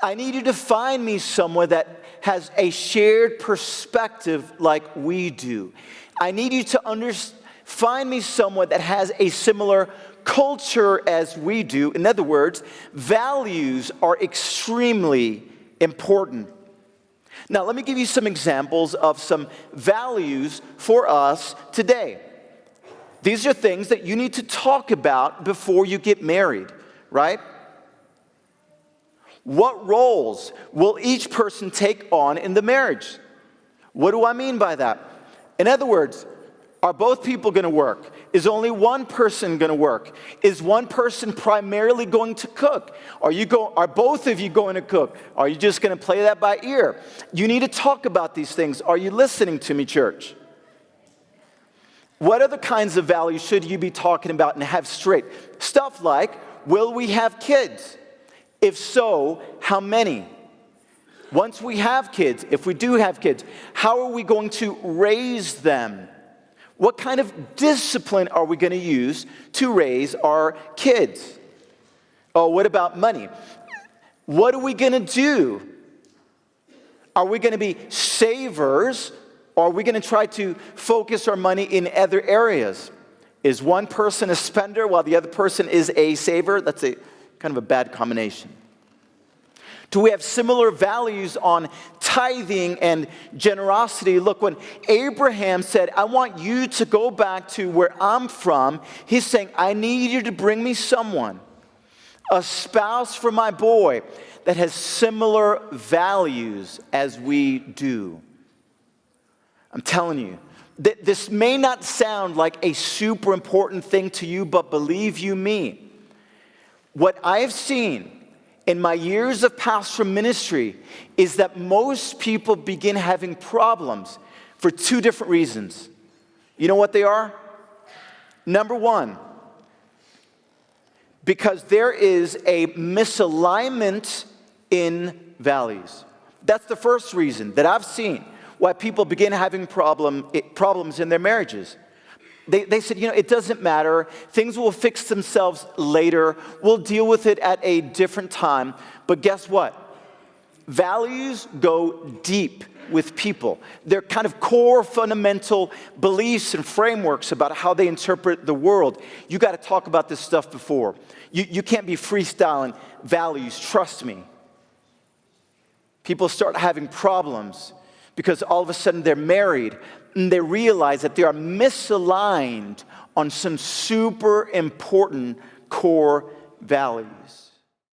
I need you to find me someone that has a shared perspective like we do. I need you to find me someone that has a similar culture as we do. In other words, values are extremely important. Now, let me give you some examples of some values for us today. These are things that you need to talk about before you get married, right? What roles will each person take on in the marriage? What do I mean by that? In other words, are both people going to work? Is only one person going to work? Is one person primarily going to cook? Are both of you going to cook? Are you just going to play that by ear? You need to talk about these things. Are you listening to me, church? What other kinds of values should you be talking about and have straight? Stuff like, will we have kids? If so, how many? Once we have kids, if we do have kids, how are we going to raise them? What kind of discipline are we going to use to raise our kids? Oh, what about money? What are we going to do? Are we going to be savers, or are we going to try to focus our money in other areas? Is one person a spender while the other person is a saver? That's a kind of a bad combination. Do we have similar values on tithing and generosity? Look, when Abraham said, I want you to go back to where I'm from, he's saying, I need you to bring me someone, a spouse for my boy that has similar values as we do. I'm telling you, this may not sound like a super important thing to you, but believe you me, what I've seen in my years of pastoral ministry is that most people begin having problems for two different reasons. You know what they are? Number one, because there is a misalignment in values. That's the first reason that I've seen why people begin having problems in their marriages. They said, it doesn't matter. Things will fix themselves later. We'll deal with it at a different time. But guess what? Values go deep with people. They're kind of core fundamental beliefs and frameworks about how they interpret the world. You got to talk about this stuff before. You can't be freestyling values. Trust me. People start having problems because all of a sudden they're married and they realize that they are misaligned on some super important core values.